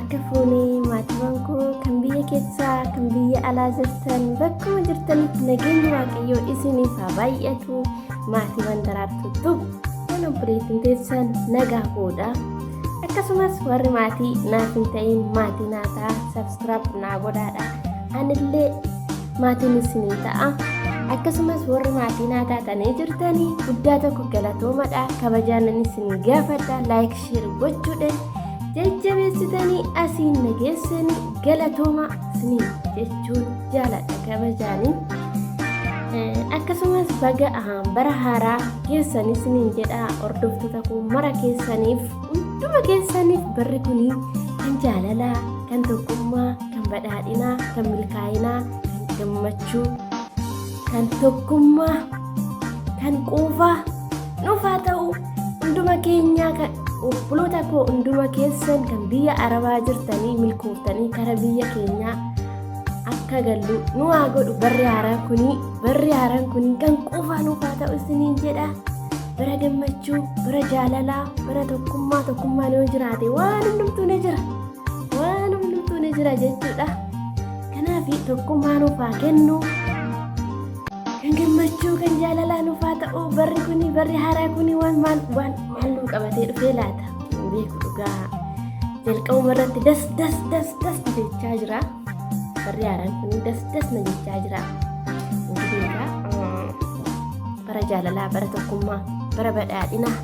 Harka fuunee maatiiwwan koo kan biyya keessaa kan biyya alaa jirtan bakkuma jirtanitti nageenyi waaqayyoo isiniif haa baay'atu. Maatiiwwan daraartuutu kan obboleettiin teessan nagaa koodha. Akkasumas warri maatii naaf hin ta'in maatii naataa subscribe naa godhaadha. Anillee maatiin isinii ta'a. Akkasumas warri maatii naataa ta'anii jirtanii guddaa tokko galatoomadha. Kabajaan isinii gaafadha. Like share gochuudhaan jajjabeessitanii asiin nageessanii galatooma isinii jechuun jaaladha kabajaanii. Akkasumas baga bara haaraa keessanii isiniin jedha hordoftoota koo mara keessaniif hunduma keessaniif barri kunii kan jaalalaa, kan tokkummaa, kan badhaadhinaa, kan milkaa'inaa, kan gammachuu, kan tokkummaa, kan quufaa nuuf haa ta'u. Hunduma keenyaa kan obboloota koo hunduma keessan kan biyya arabaa jirtanii milkooftanii kara biyya keenyaa akka gallu nu haa godhu. Barri haaraan kunii kan quufaa nuuf haa ta'u isiniin jedha. Bara gammachuu, bara jaalalaa, bara tokkummaa yoo jiraate waan hundumtuu ni jira jechuudha. Kanaaf tokkummaa nuuf haa kennu. Kan gammachuu, kan jaalalaa nuuf haa ta'u. Barri haaraa kunii maal nu qabatee dhufee laata? Beeku dhugaa jalqabuma irratti das jechaa jira. Barri haaraan kunii das na jechaa jira. Bara jaalalaa, bara tokkummaa, bara badhaadhinaa,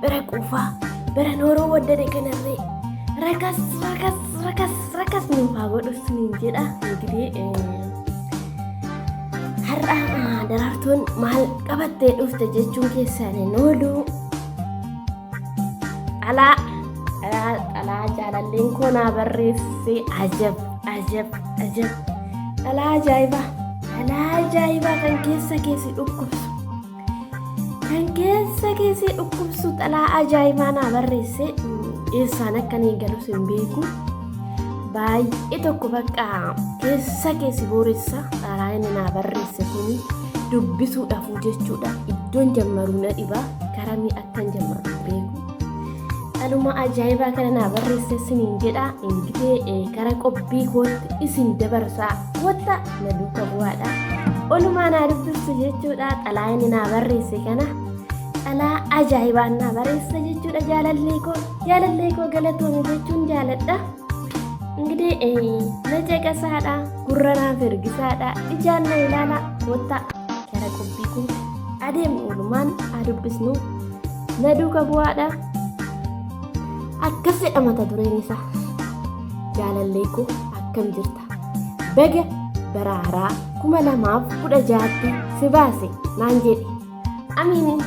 bara quufaa, bara nooroo waddade kanarree rakas nuuf haa godhu isiniin jedha. Har'a daraartuun maal qabattee dhufte jechuun keessaan hin oolu. Dhalaa jaalalleen koo naa barreesse ajab. Dhalaa ajaa'ibaa kan keessa keessi dhukkubsu dhalaa ajaa'ibaa naa barreesse. Eessaan akka inni galus hin beeku. Baay'ee tokko bakka keessa keessi booressa. Dhalaa inni naa barreesse kuni dubbisuudhaafuu jechuudha. Iddoon jammaruu na dhiba. Karamii akkan jammaru beeku. Dhaluma ajaa'ibaa kana naa barreesse isiniin jedha. Ingilizee kara qopbii kootti isin dabarsaa wata na duuka bu'aadha. Olumaa naa dubbiftu jechuudha. Dhalaa inni naa barreesse kana dhalaa ajaa'ibaa naa barreesse jechuudha. Jaalallee koo galatoome jechuun jaaladha. Ingilizee na caqasaadha, gurra naaf ergisaadha, ijaan na ilaala. Wata kara qopbii kun adeemu olumaan haa dubbisnu na duuka bu'aadha. Akkas jedha mata dureen isaa. Jaalallee koo akkam jirta? Baga bara haaraa 2016tti si baase naan jedhe. Amiin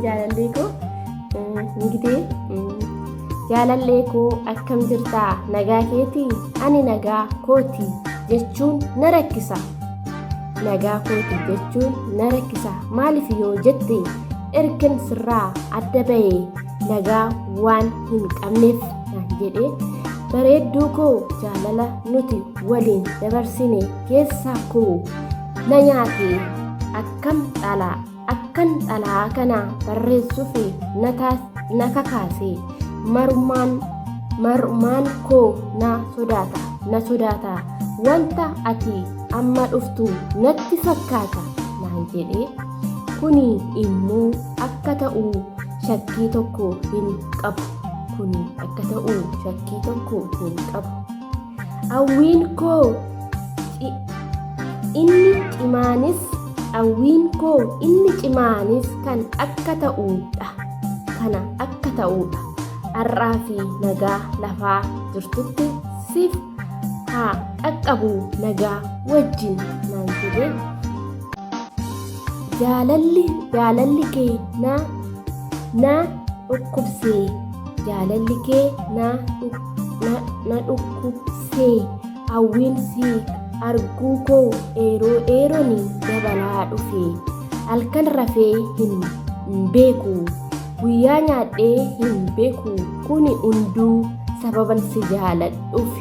jaalallee koo. Ingilizee jaalallee koo akkam jirta? Nagaa keetii? Ani nagaa kooti jechuun na rakkisa. Maaliif yoo jette ergan sirraa adda bahee nagaa waan hin qabneef naan jedhe. Bareedduu koo jaalala nuti waliin dabarsine keessaa koo na nyaate. Akkan dhalaa kana barreessuuf na kakaase. Marumaan koo na sodaata. Wanta ati amma dhuftu natti fakkaata naan jedhe. Kuni immoo akka ta'u shakkii tokko hin qabu. Hawwiin koo inni cimaanis kan akka ta'uudha. Har'aa fi nagaa lafaa jirtutti siif haa qaqqabu nagaa wajjin naan jedhe. Jaalalli kee na dhukkubsee. Hawwiin si arguu koo eerooni dabalaa dhufe. Halkan rafee hin beeku, guyyaa nyaadhee hin beeku. Kuni hunduu sababan si jaaladhuuf.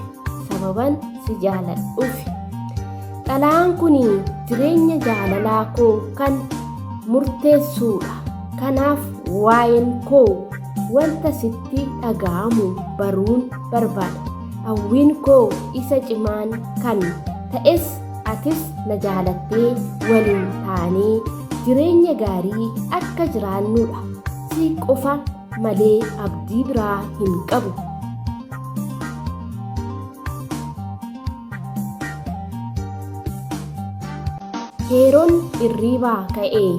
Dhalaan kuni jireenya jaalalaa koo kan murteessuudha. Kanaaf waa'een koo wanta sitti dhaga'amu baruun barbaada. hawwiin koo isa cimaan kan ta'es atis na jaalattee waliin taanee jireenya gaarii akka jiraannudha. Si qofa malee abdii biraa hin qabu. Yeroon irriibaa ka'ee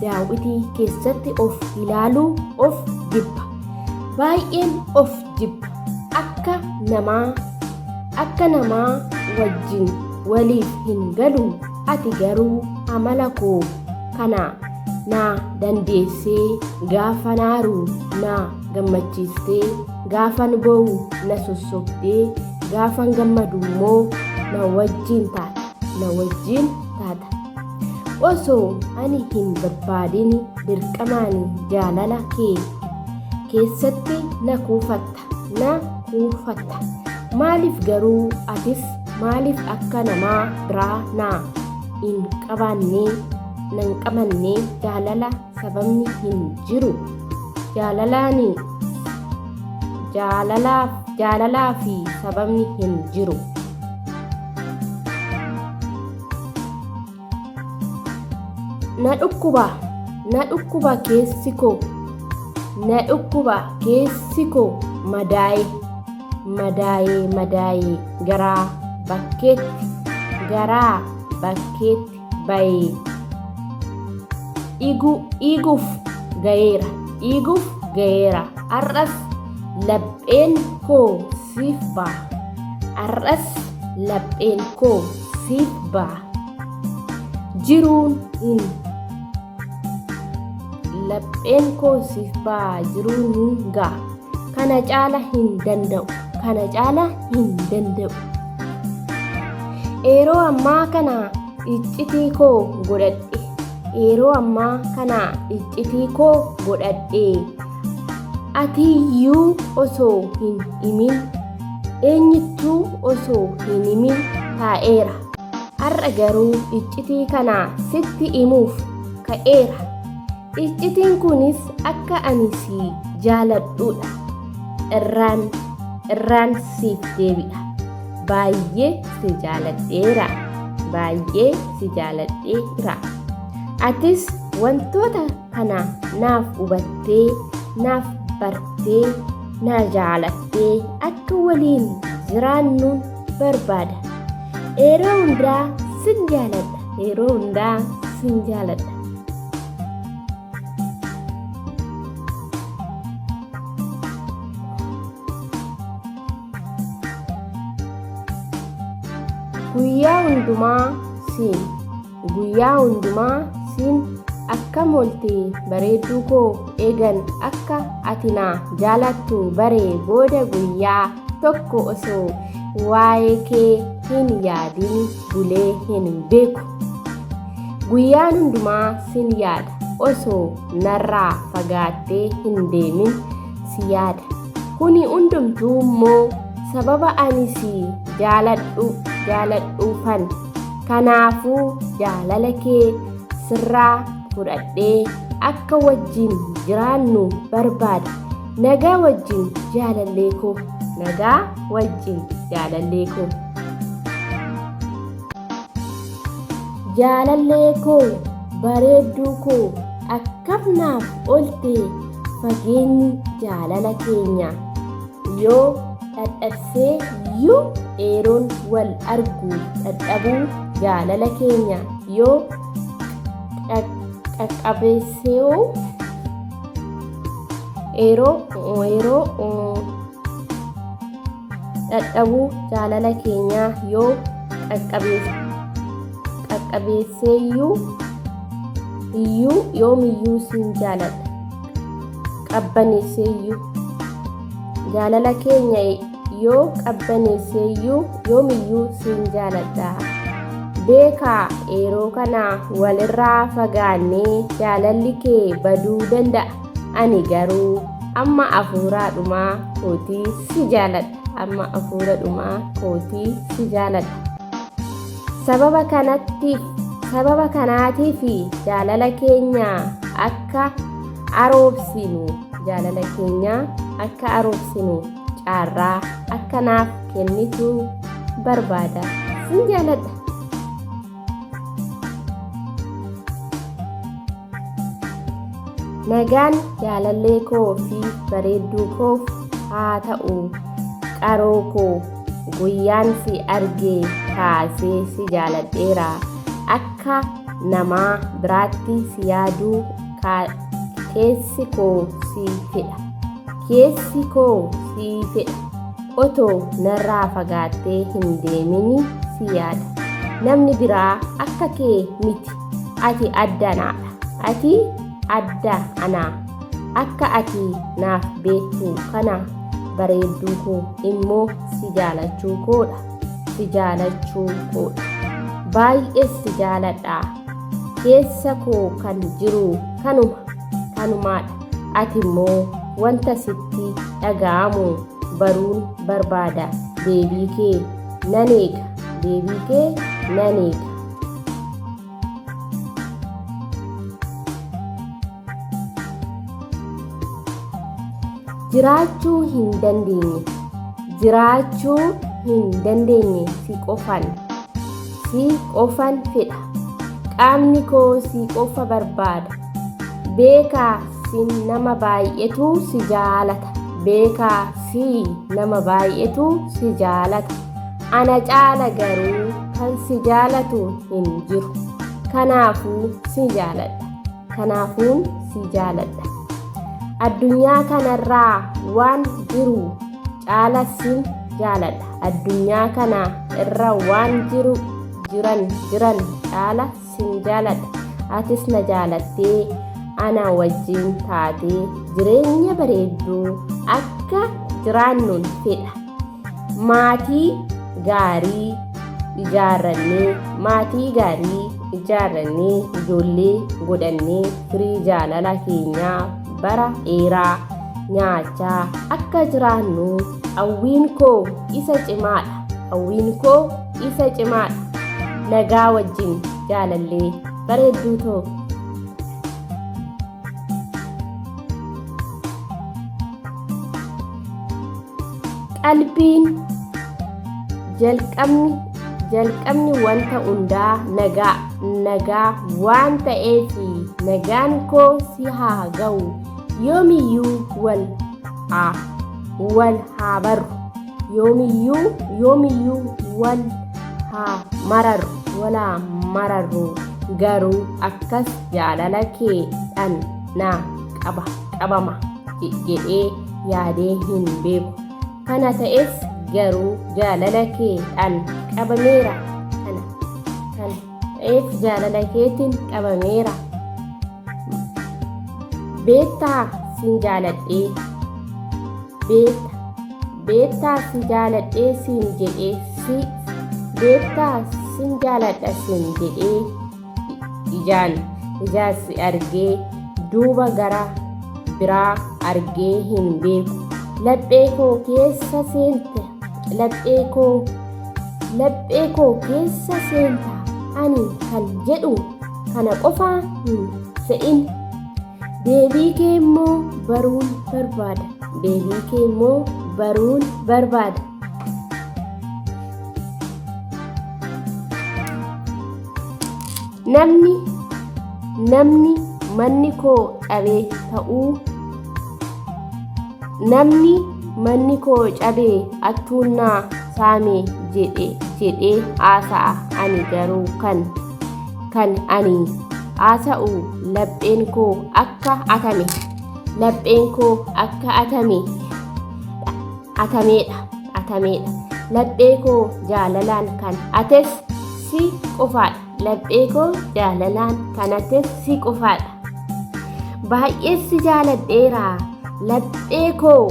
Daawitii keessatti of ilaaluu of jibba. Baay'een of jibba. Akka namaa wajjin waliif hin galu. Ati garuu amala koo kana na dandeessee gaafa naaru na gammachiistee gaafan boo'u na sossobdee gaafan gammadu immoo na wajjin taata. Osoo ani hin barbaadin dirqamaan jaalala kee keessatti na kuufatta. Maaliif garuu atis maaliif akka namaa biraa na hin qabanne jaalala sababni hin jiru. Jaalalaa fi sababni hin jiru. Na dhukkuba keessi koo madaa'e garaa bakkeetti ba'ee dhiiguuf ga'eera. Har'as lapheen koo siif ba'a. Jiruun hin ga'a. Kana caala hin danda'u. Yeroo ammaa kana iccitii koo godhadhe. Atiyyuu osoo hin himin, eenyuttuu osoo hin himin taa'eera. Har'a garuu iccitii kana sitti himuuf ka'eera. Iccitiin kunis akka ani si jaaladhudha. Irraan siif deebi'a. Baay'ee si jaaladheera. Atis wantoota kana naaf hubattee naaf bartee na jaalattee akka waliin jiraannuun barbaada. Yeroo hundaa sin jaaladha. Guyyaa hundumaa siin akka moltee bareedduu koo eegan akka ati na jaalattu baree booda guyyaa tokko osoo waa'ee kee hin yaadin bulee hin beeku. Guyyaan hundumaa sin yaada. Osoo narraa fagaattee hin deemin si yaada. Kuni hundumtuu immoo sababa ani si jaaladhuufan. Kanaafuu jaalala kee sirraa fudhadhee akka wajjin jiraannu barbaada. Nagaa wajjin jaalallee koo. Jaalallee koo bareedduu koo akkam naaf oltee fageenyi jaalala keenya yoo dadhabsee iyyuu yeroon wal argu dadhabuu jaalala keenya yoo qaqqabeessee dadhabuu jaalala keenya yoo qaqqabeesseeyyuu yoomiyyuu sin jaaladha. Qabbaneesseeyyuu jaalala keenya yoo qabbaneesseeyyuu yoomiyyuu sin jaaladha. Beekaa yeroo kana walirraa fagaannee jaalalli kee baduu danda'a. Ani garuu amma hafuuradhumaa kootii si jaaladha. Sababa kanaatiif jaalala keenya akka akka aroobsinu caarraa akka naaf kennitu barbaada. Sin jaaladha. Nagaan jaalallee koo fi bareedduu koof haa ta'u. Qaroo koo guyyaan si argee kaasee si jaaladheera. Akka namaa biraatti si yaaduu keessi koo si fedha. Keessi koo si fedha. Otoo narraa fagaattee hin deemini si yaada. Namni biraa akka kee miti. Ati adda anaadha. Ati adda anaa. Akka ati naaf beektu kana bareedduu koo immoo si jaalachuu koodha. Si jaalachuu koodha. Baay'ee si jaaladha. Keessa koo kan jiru kanumaadha. Ati immoo wanta sitti dhaga'amu baruun barbaada. Deebii kee nan eega. Deebii kee nan eega. Jiraachuu hin dandeenye si qofan fedha. Qaamni koo si qofa barbaada. Beekaa si nama baay'eetu si jaalata. Beekaa si nama baay'eetu si jaalata. Ana caala garuu kan si jaalatu hin jiru. Kanaafuu si jaaladha. Addunyaa kanarraa waan jiru caala sin jaaladha. Addunyaa kana irra waan jiran caala sin jaaladha. Atis na jaalattee ana wajjin taatee jireenya bareedduu akka jiraannuun fedha. Maatii gaarii ijaarrannee ijoollee godhannee firii jaalala keenyaa bara dheeraa nyaachaa akka jiraannu hawwiin koo isa cimaadha. Nagaa wajjin jaalallee bareedduu too. Qalbiin jalqabni wanta hundaa nagaa waan ta'eef nagaan koo si haa ga'u. Yoomiyyuu wal haa barru. Yoomiyyuu wal haa mararru. Garuu akkas jaalala keedhaan na qabama jedhee yaadee hin beeku. Kana ta'es garuu jaalala keedhaan qabameera. Kana ta'eef jaalala keetiin qabameera. Beektaa sin jaaladhee siin jedhee ijaan si argee duuba gara biraa argee hin beeku. Laphee koo keessa seenta. Ani kan jedhu kana qofaa hin se'in. Deebii kee immoo baruun barbaada. Namni manni koo cabee attuunnaa saame jedhee haasa'a. Ani garuu kan ani haasa'u lapheen koo akka atameedha. Laphee koo jaalalaan kan ates si qofaadha. Baay'ee si jaaladheera. Laphee koo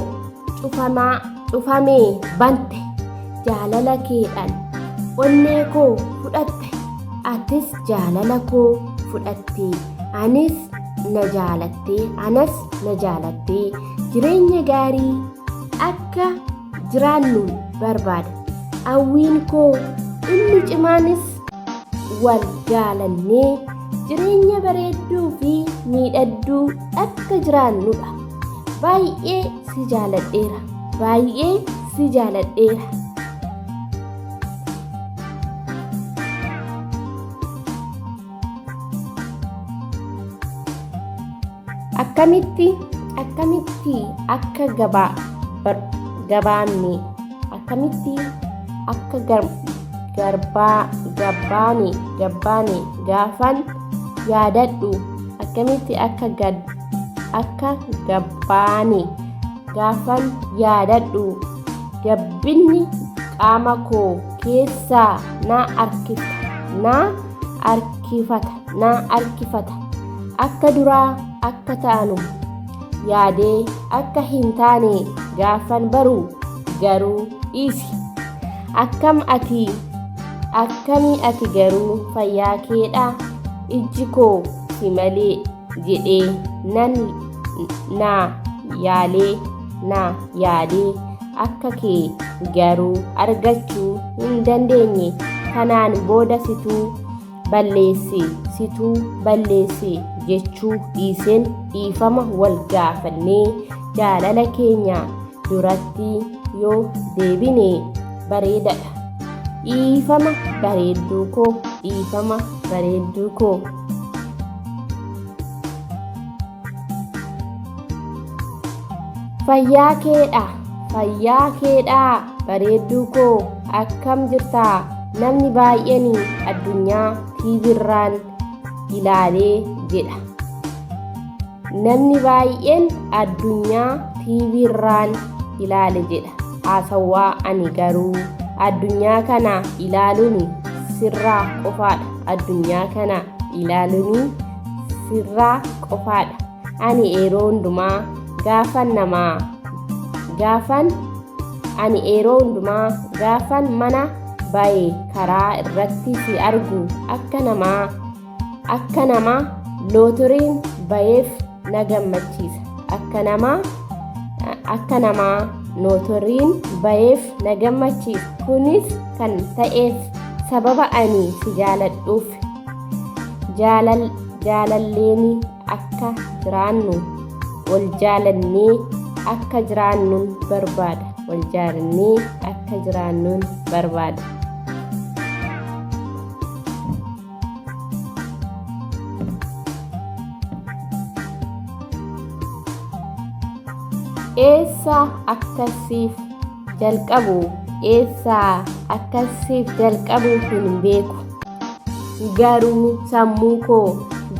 cufamee bante jaalala keedhaan. Onnee koo fudhatte atis jaalala koo fudhatte. Anas na jaalattee jireenya gaarii akka jiraannu barbaada. Hawwiin koo inni cimaanis wal jaalannee jireenya bareedduu fi miidhadduu akka jiraannudha. baay'ee si jaaladheera, baay'ee si jaaladheera. Akkamitti akka gabaanne, akkamitti akka gabbaane gaafan yaadadhu, akkamitti akka gabbaane gaafan yaadadhu. Gabbinni qaama koo keessaa na harkifata. Akka duraa akka taanu yaadee akka hin taane gaafan baru garuu dhiisi. Akkami ati garuu fayyaa keedha, ijji koo si malee jedhee na yaadee akka kee garuu argachuu hin dandeenye. Kanaan booda situu balleesse jechuu dhiiseen dhiifama wal gaafannee jaalala keenya duratti yoo deebine bareedadha. Dhiifama bareedduu koo. Fayyaa keedha bareedduu koo, akkam jirtaa? Namni baay'een addunyaa tiiviirraan ilaalee jedha. Haasawaa ani garuu addunyaa kana ilaaluun sirraa qofaadha. Ani yeroo hundumaa gaafan mana bahe karaa irratti si argu akka namaa lootoriin baheef na gammachiisa. Kunis kan ta'eef sababa ani si jaaladhuuf. Jaalalleeni akka jiraannu wal jaalannee akka jiraannuun barbaada. Eessaa akkasiif jalqabu hin beeku, garuu sammuu koo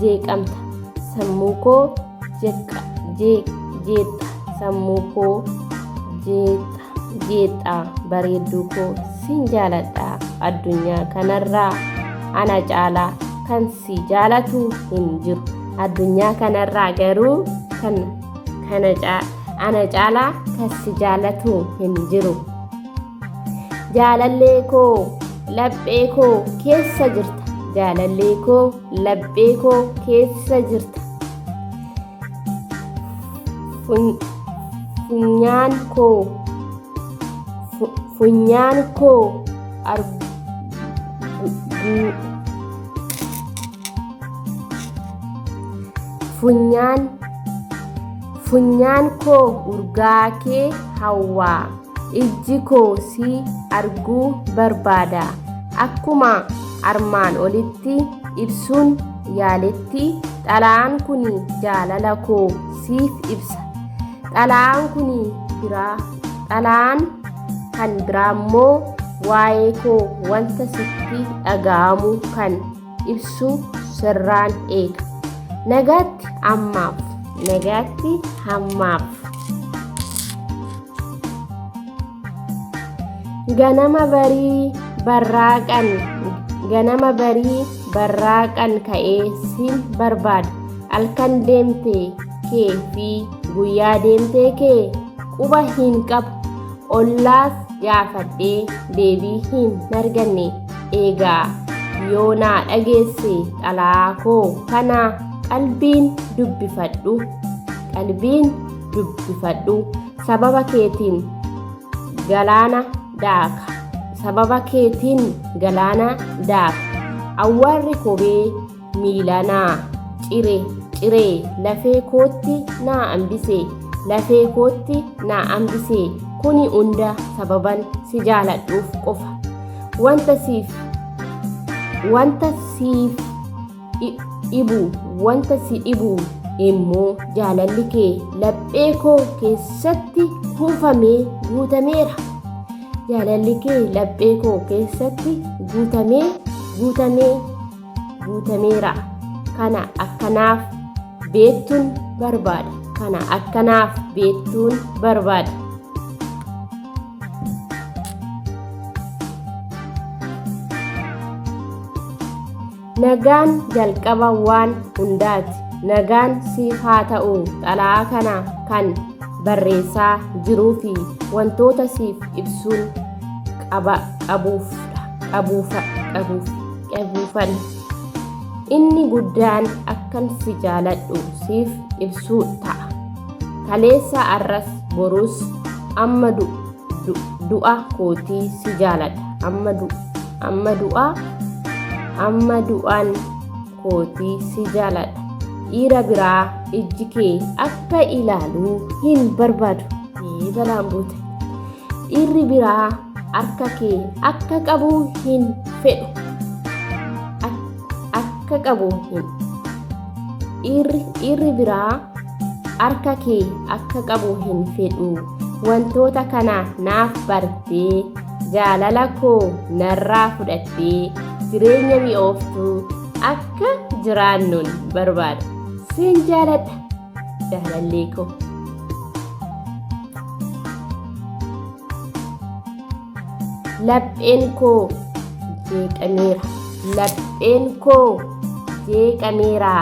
jeeqamta. Jeexa bareedduu koo sin jaaladha. Addunyaa kanarraa ana caalaa kan si jaalatu hin jiru. Addunyaa kanarraa garuu ana caalaa kan si jaalatu hin jiru. Jaalallee koo laphee koo keessa jirta. Funyaan koo urgaa kee hawwaa. Ijji koo si arguu barbaada. Akkuma armaan olitti ibsuun yaaletti xalayaan kun jaalala koo siif ibsa. Xalayaan kan biraammoo waa'ee koo wanta sitti dhaga'amu kan ibsu sirraan eega. Nagaatti hammaaf. Ganama barii barraaqan ka'ee sin barbaada. Halkan deemtee kee fi guyyaa deemtee kee quba hin qabu. Ollaas gaafadhee deebii hin arganne. Eegaa yoo naa dhageesse xalayaa koo kana qalbiin dubbifadhu. Sababa keetiin galaana daaka. Awwaarri kophee miilanaa ciree lafee kootti naa hambise. lafee kootti na hambisee kuni hunda sababan si jaaladhuuf qofa. Wanta si dhibu immoo jaalalli kee laphee koo keessatti kuufamee guutameera. Jaalalli kee laphee koo keessatti guutameera. Kana akkanaaf beektuun barbaada. Nagaan jalqaba waan hundaati. Nagaan siif haa ta'u. Xalayaa kana kan barreessaa jiruu fi wantoota siif ibsuun qabuufan. Inni guddaan akkan si jaaladhu siif ibsuu ta'a. Kaleessa arras borus amma du'a kootii si jaaladha. Amma du'aan kootii si jaaladha. Dhiira biraa ijji kee akka ilaaluu hin barbaadu. Balaan buute. Dhiirri biraa harka kee akka qabuu hin fedhu. Dhiirri biraa harka kee akka qabu hin fedhu. Wantoota kana naaf bartee jaalala koo narraa fudhattee jireenya mi'ooftuu akka jiraannuun barbaada. Siin jaaladha jaalallee koo. Lapheen koo jeeqameera.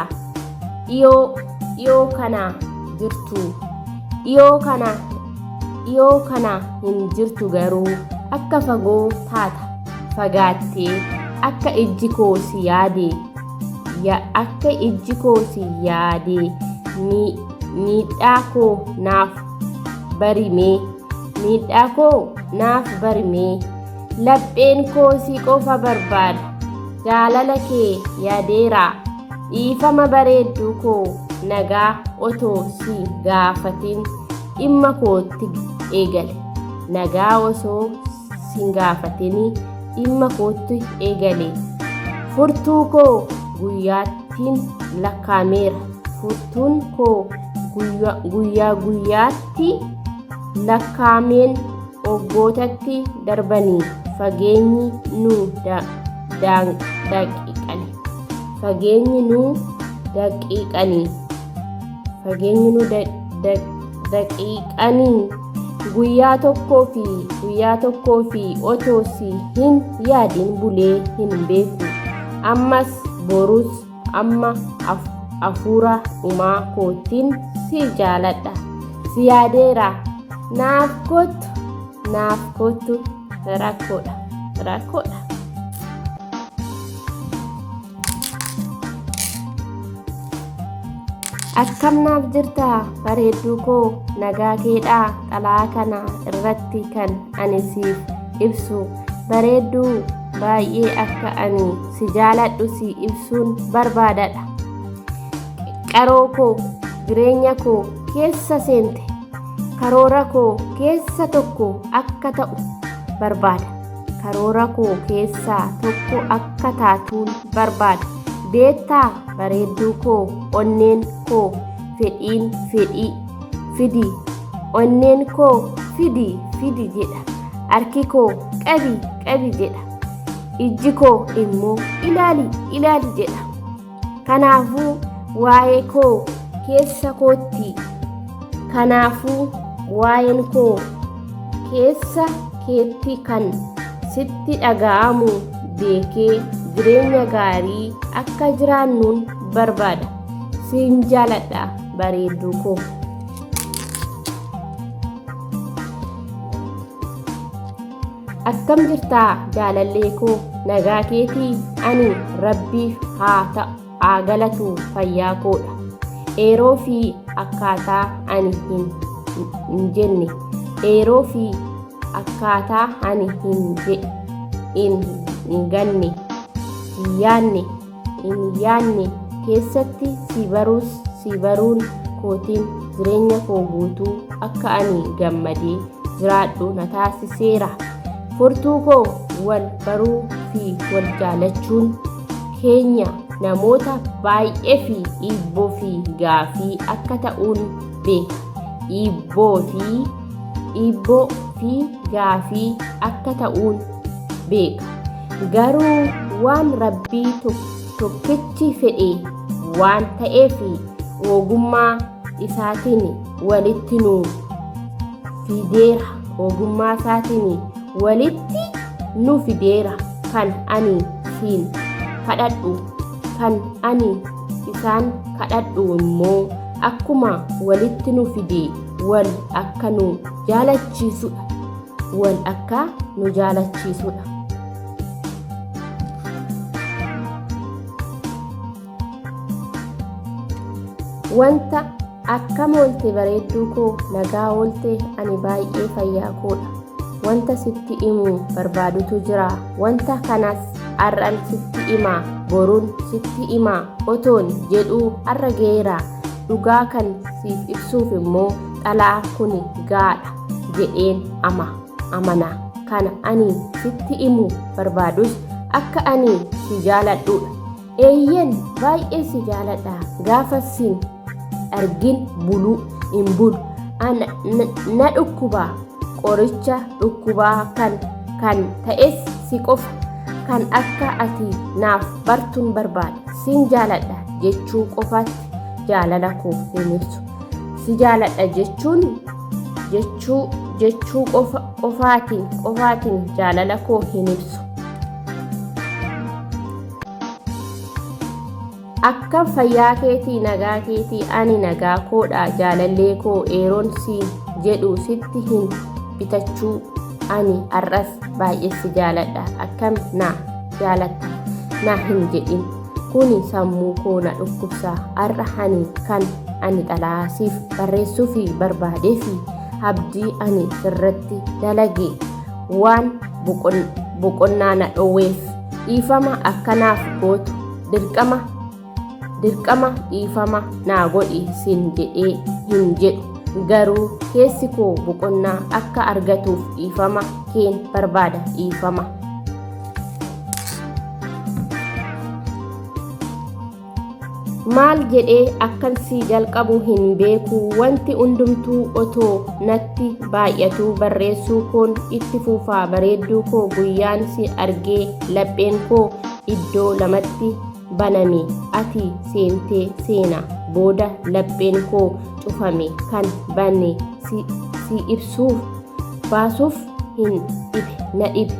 Dhiyoo kana hin jirtu garuu akka fagoo taata. Fagaattee akka ijji koo si yaade miidhaa koo naaf barimee. Lapheen koo si qofa barbaada. Jaalala kee yaadeera. Dhiifama bareedduu koo nagaa otoo si gaafatin dhimma kootti eegale. Nagaa osoo si gaafatin dhimma kootti eegale. Furtuu koo guyyaattiin lakkaameera. Furtuun koo guyyaatti lakkaameen waggootatti darbanii fageenyi nu daqiiqanii guyyaa tokkoo fi otoo si hin yaadin bulee hin beeku. Ammas borus amma hafuura dhumaa kootiin si jaaladha. Si yaadeera. Naaf kottu rakkoodha. Akkam naaf jirtaa bareedduu koo nagaa keedhaa. Xalayaa kana irratti kan ani siif ibsu bareedduu baay'ee akka ani si jaaladhu si ibsuun barbaadadha. Qaroo koo jireenya koo keessa seente. Karoora koo keessa tokko akka ta'u barbaada. Karoora koo keessaa tokko akka taatuun barbaada. Beektaa bareedduu koo onneen koo onneen koo fidi jedha. Harki koo qabi jedha. Ijji koo immoo ilaali jedha. Kanaafuu waa'ee koo keessa kootti. Waa'een koo keessa keetti kan sitti dhaga'amu beekee jireenya gaarii akka jiraannuun barbaada. Siin jaaladha bareedduu koo. Akkam jirtaa jaalallee koo nagaa keetii. Ani Rabbiif haa galatu fayyaa koodha. Eeroo fi akkaataa ani hin jenne. Eeroo fi akkaataa ani hin yaanne keessatti si baruun kootiin jireenya koo guutuu akka ani gammadee jiraadhu na taasiseera. Furtuu koo wal baruu fi wal jaalachuun keenya namoota baay'ee fi dhiibboo fi gaafii akka ta'uun beeka. Dhiibboo fi gaafii akka ta'uun beeka. Garuu waan Rabbii tokkichi fedhe waan ta'eef ogummaa isaatiin walitti nu fideera. Ogummaa isaatiin walitti nu fideera. Kan ani siin kadhadhu, kan ani isaan kadhadhu immoo akkuma walitti nu fide wal akka nu jaalachiisudha. Wal akka nu jaalachiisudha. Wanta akkam oolte bareedduu koo, nagaa oolte ani baay'ee fayyaa koodha. Wanta sitti himuu barbaadutu jira. Wanta kanas har'an sitti himaa, boruun sitti himaa otoon jedhuu har'a geera. Dhugaa kan siif ibsuuf immoo xalaa kun gaadha jedheen amana. Kana ani sitti himuu barbaadus akka ani si jaaladhudha. Eeyyen baay'ee si jaaladha. Gaafa sin argin bulu hin bulu. Na dhukkubaa qoricha dhukkubaa kan ta'es si qofa. Kan akka ati naaf bartuun barbaada. Sin jaaladha jechuu qofaatti jaalala koo hin ibsu. Si jaaladha jechuu qofaatiin jaalala koo hin ibsu. Akka fayyaa keetii nagaa keetii ani nagaa koodha. Jaalallee koo eeroon si jedhu sitti hin bitachuu. Ani har'as baay'ee si jaaladha. Akkam na jaalatta na hin jedhin. Kuni sammuu koo na dhukkubsa. Har'a kan ani xalaasiif barreessuuf barbaadee fi abdii ani sirratti dalage waan boqonnaa na dhoweef dhiifama akkanaaf gootu. Dirqama dhiifama naa godhi sin jedhee hin jedhu. Garuu keessi koo boqonnaa akka argatuuf dhiifama keen barbaada. Dhiifama maal jedhee akkan si jalqabu hin beeku. Wanti hundumtuu otoo natti baay'atu barreessuu koon itti fufaa. Bareedduu koo guyyaan si argee lapheen koo iddoo lamatti baname. Ati seentee seena booda lapheen koo cufame. Kan banne si ibsuuf baasuuf hin dhibe na dhibe.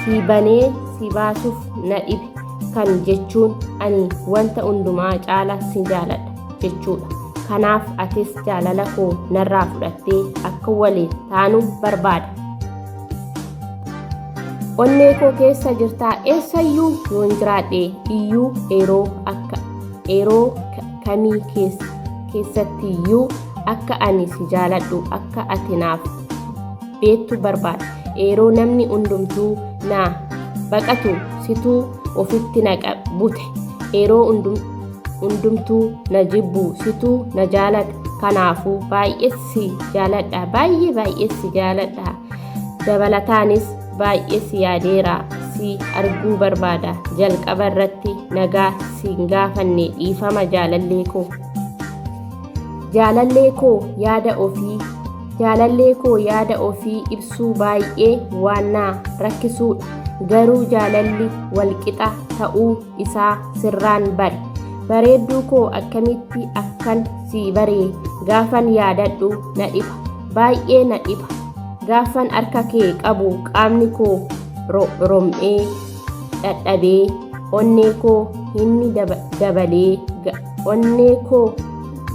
Si banee si baasuuf na dhibe. Kan jechuun ani wanta hundumaa caala si jaaladha jechuudha. Kanaaf atis jaalala koo narraa fudhattee akka waliin taanu barbaada. Onnee koo keessa jirtaa eessayyuu yoon jiraadhe iyyuu yeroo kamii keessattiyyuu akka ani si jaaladhu akka ati naaf beektu barbaada. Yeroo namni hundumtuu na baqatu situu ofitti na bute. Yeroo hundumtuu na jibbu situu na jaalata. Kanaafuu baay'ee si jaaladha. Baay'ee si jaaladha. Dabalataanis baay'ee si yaadeera. Si arguu barbaada. Jalqaba irratti nagaa sin gaafanne dhiifama jaalallee koo. Jaalallee koo yaada ofii ibsuu baay'ee waan na rakkisuudha. Garuu jaalalli walqixa ta'uu isaa sirraan bare. Bareedduu koo akkamitti akkan si baree gaafan yaadadhu na dhiba. Baay'ee na dhiba. Gaafan harka kee qabu qaamni koo rom'ee dadhabee. Onnee koo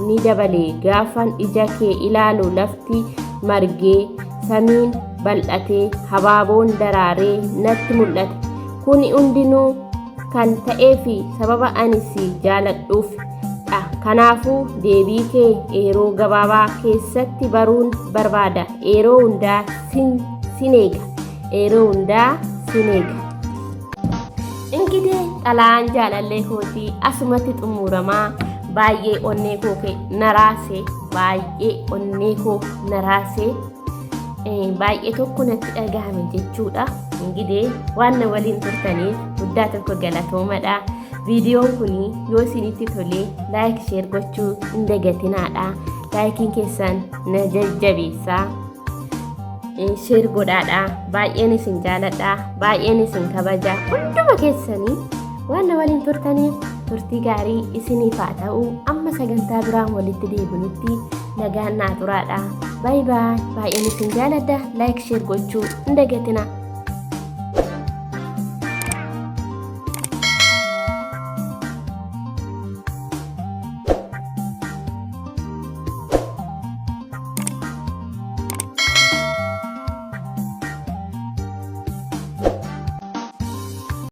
ni dabalee. Gaafan ija kee ilaalu lafti margee samiin bal'atee habaaboon daraaree natti mul'ata. Kuni hundinuu kan ta'eef sababa ani si jaaladhuufidha. Kanaafuu deebii kee yeroo gabaabaa keessatti baruun barbaada. Yeroo hundaa sin eega. Ingidee xalaan jaalallee kootii asumatti xumuramaa. baay'ee onnee koo naraase baay'ee onnee koo naraase baay'ee tokko natti dhagahame jechuudha. Ingidee waan na waliin turtaniif guddaa tokko galatoomadha. Viidiyoon kun yoo isinitti tole laayik sheer gochuu hin dagatinaadha. Laayikiin keessan na jajjabeessa. Sheer godhaadha. Baay'een isin jaaladha. Baay'een isin kabaja. Hunduma keessanii waan na waliin turtaniif turtii gaarii isiniif haa ta'u. Amma sagantaa biraan walitti deebinutti nagaan naa turaadha. Baay'een isin jaaladha. Laayik sheer gochuu hin dagatina.